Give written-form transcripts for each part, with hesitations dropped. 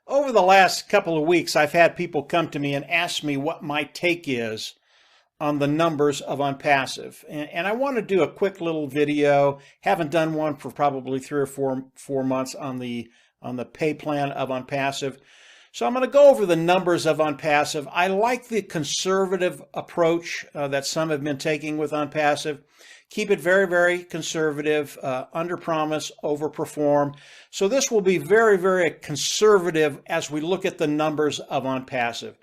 Over the last couple of weeks, I've had people come to me and ask me what my take is on the numbers of ONPASSIVE. And I want to do a quick little video. Haven't done one for probably 3 or 4 months on the pay plan of ONPASSIVE. So I'm going to go over the numbers of ONPASSIVE. I like the conservative approach that some have been taking with ONPASSIVE. Keep it very, very conservative, under promise, over perform. So this will be very, very conservative as we look at the numbers of ONPASSIVE.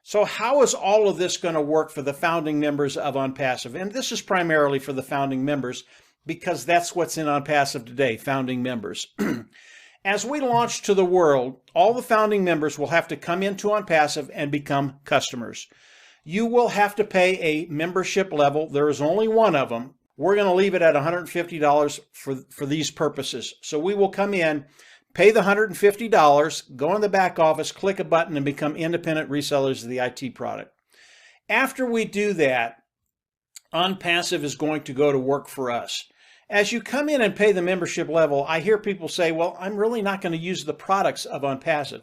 So how is all of this going to work for the founding members of ONPASSIVE? And this is primarily for the founding members because that's what's in ONPASSIVE today, founding members. As we launch to the world, all the founding members will have to come into ONPASSIVE and become customers. You will have to pay a membership level. There is only one of them. We're going to leave it at $150 for these purposes. So we will come in, pay the $150, go in the back office, click a button, and become independent resellers of the IT product. After we do that, ONPASSIVE is going to go to work for us. As you come in and pay the membership level, I hear people say, well, I'm really not going to use the products of ONPASSIVE.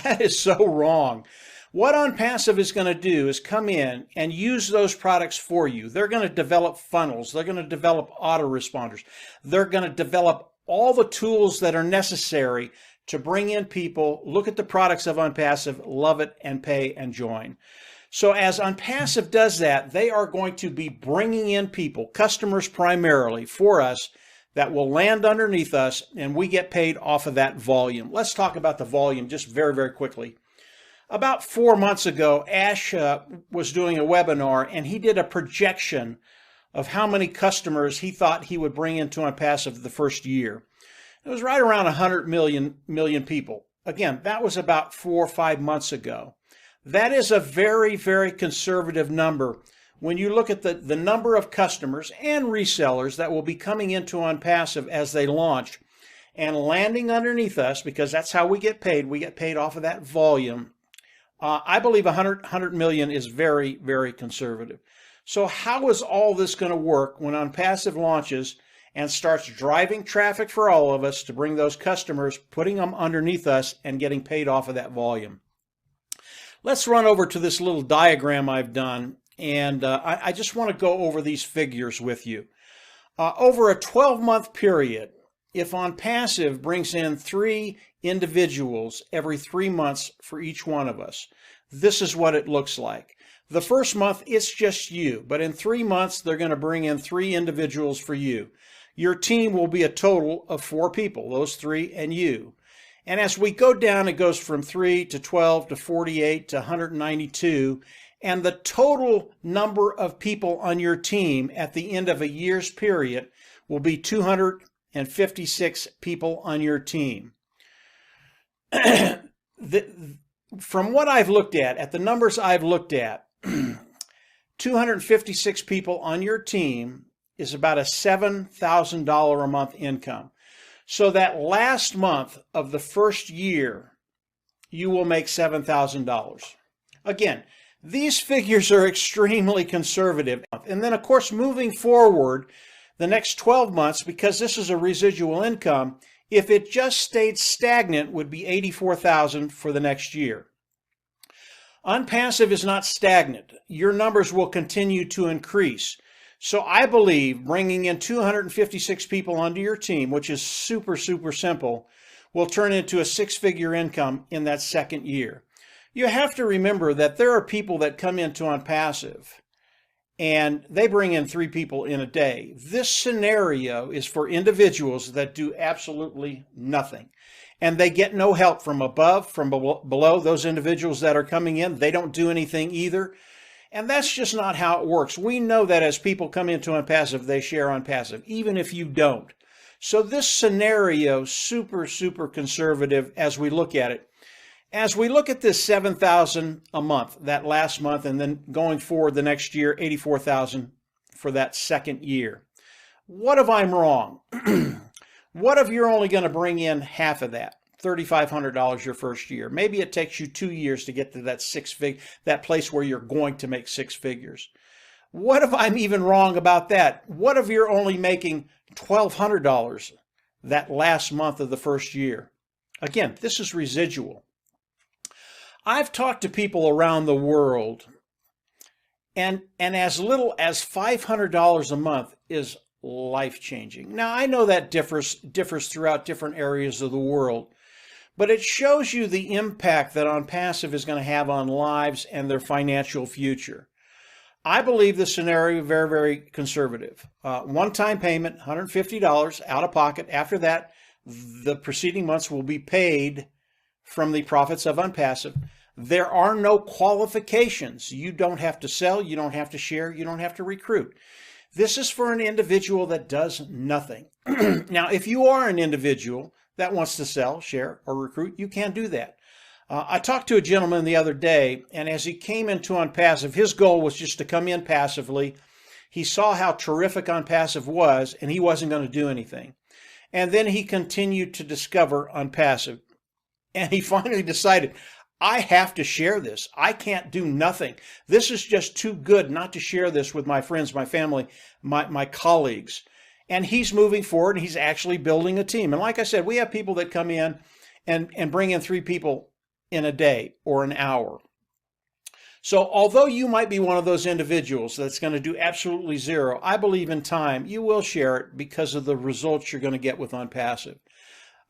That is so wrong. What ONPASSIVE is going to do is come in and use those products for you. They're going to develop funnels. They're going to develop autoresponders. They're going to develop all the tools that are necessary to bring in people, look at the products of ONPASSIVE, love it, and pay and join. So as ONPASSIVE does that, they are going to be bringing in people, customers primarily for us, that will land underneath us, and we get paid off of that volume. Let's talk about the volume just very, very quickly. About 4 months ago, Ash was doing a webinar, and he did a projection of how many customers he thought he would bring into ONPASSIVE the first year. It was right around 100 million people. Again, that was about 4 or 5 months ago. That is a very, very conservative number when you look at the number of customers and resellers that will be coming into ONPASSIVE as they launch and landing underneath us, because that's how we get paid. We get paid off of that volume. I believe 100 million is very, very conservative. So how is all this going to work when ONPASSIVE launches and starts driving traffic for all of us to bring those customers, putting them underneath us, and getting paid off of that volume? Let's run over to this little diagram I've done, and I just want to go over these figures with you. Over a 12-month period, if ONPASSIVE brings in 3 individuals every 3 months for each one of us, this is what it looks like. The first month, it's just you, but in 3 months, they're going to bring in 3 individuals for you. Your team will be a total of 4 people, those 3 and you. And as we go down, it goes from 3 to 12 to 48 to 192, and the total number of people on your team at the end of a year's period will be 256 people on your team. From what I've looked at the numbers I've looked at, 256 people on your team is about a $7,000 a month income. So that last month of the first year, you will make $7,000. Again, these figures are extremely conservative. And then, of course, moving forward, the next 12 months, because this is a residual income, if it just stayed stagnant, would be $84,000 for the next year. ONPASSIVE is not stagnant. Your numbers will continue to increase. So I believe bringing in 256 people onto your team, which is super, super simple, will turn into a 6-figure income in that second year. You have to remember that there are people that come into ONPASSIVE and they bring in 3 people in a day. This scenario is for individuals that do absolutely nothing. And they get no help from above, from below. Those individuals that are coming in, they don't do anything either. And that's just not how it works. We know that as people come into ONPASSIVE, they share ONPASSIVE, even if you don't. So this scenario, super, super conservative as we look at it. As we look at this $7,000 a month, that last month, and then going forward the next year, $84,000 for that second year. What if I'm wrong? What if you're only going to bring in half of that? $3,500 your first year. Maybe it takes you 2 years to get to that place where you're going to make 6 figures. What if I'm even wrong about that? What if you're only making $1,200 that last month of the first year? Again, this is residual. I've talked to people around the world, and as little as $500 a month is life-changing. Now, I know that differs throughout different areas of the world, but it shows you the impact that ONPASSIVE is going to have on lives and their financial future. I believe the scenario very, very conservative. One-time payment, $150 out of pocket. After that, the preceding months will be paid from the profits of ONPASSIVE. There are no qualifications. You don't have to sell, you don't have to share, you don't have to recruit. This is for an individual that does nothing. Now, if you are an individual that wants to sell, share, or recruit, you can do that. I talked to a gentleman the other day, and as he came into ONPASSIVE, his goal was just to come in passively. He saw how terrific ONPASSIVE was, and he wasn't going to do anything. And then he continued to discover ONPASSIVE. And he finally decided, I have to share this. I can't do nothing. This is just too good not to share this with my friends, my family, my colleagues. And he's moving forward, and he's actually building a team. And like I said, we have people that come in and bring in 3 people in a day or an hour. So although you might be one of those individuals that's going to do absolutely zero, I believe in time you will share it because of the results you're going to get with ONPASSIVE.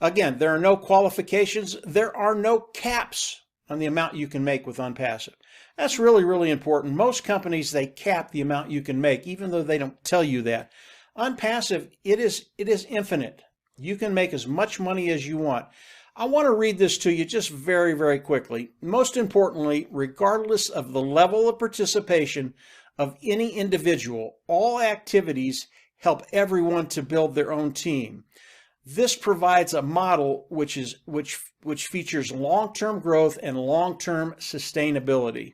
Again, there are no qualifications. There are no caps on the amount you can make with ONPASSIVE. That's really, really important. Most companies, they cap the amount you can make, even though they don't tell you that. ONPASSIVE, it is infinite. You can make as much money as you want. I want to read this to you just very, very quickly. Most importantly, regardless of the level of participation of any individual, all activities help everyone to build their own team. This provides a model which features long-term growth and long-term sustainability.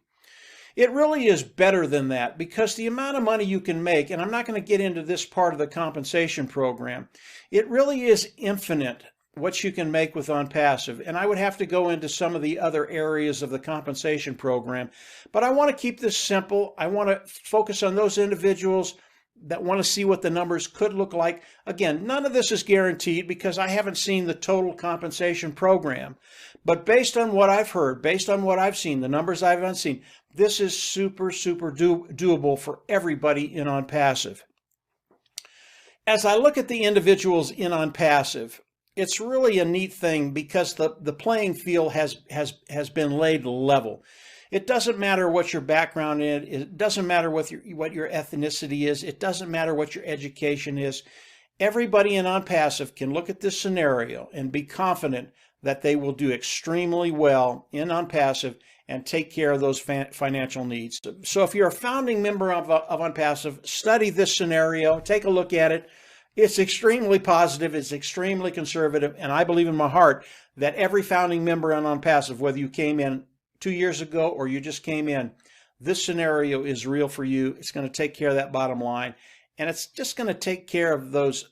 It really is better than that because the amount of money you can make, and I'm not going to get into this part of the compensation program, it really is infinite what you can make with ONPASSIVE. And I would have to go into some of the other areas of the compensation program, but I want to keep this simple. I want to focus on those individuals that want to see what the numbers could look like. Again, none of this is guaranteed because I haven't seen the total compensation program. But based on what I've heard, based on what I've seen, the numbers I haven't seen, this is super, super doable for everybody in ONPASSIVE. As I look at the individuals in ONPASSIVE, it's really a neat thing because the playing field has been laid level. It doesn't matter what your background is. It doesn't matter what your ethnicity is. It doesn't matter what your education is. Everybody in ONPASSIVE can look at this scenario and be confident that they will do extremely well in ONPASSIVE and take care of those financial needs. So if you're a founding member of ONPASSIVE, study this scenario, take a look at it. It's extremely positive, it's extremely conservative, and I believe in my heart that every founding member on ONPASSIVE, whether you came in 2 years ago or you just came in, this scenario is real for you. It's going to take care of that bottom line, and it's just going to take care of those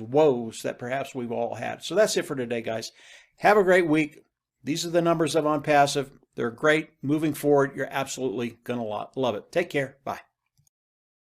woes that perhaps we've all had. So that's it for today, guys. Have a great week. These are the numbers of ONPASSIVE. They're great. Moving forward, you're absolutely going to love it. Take care. Bye.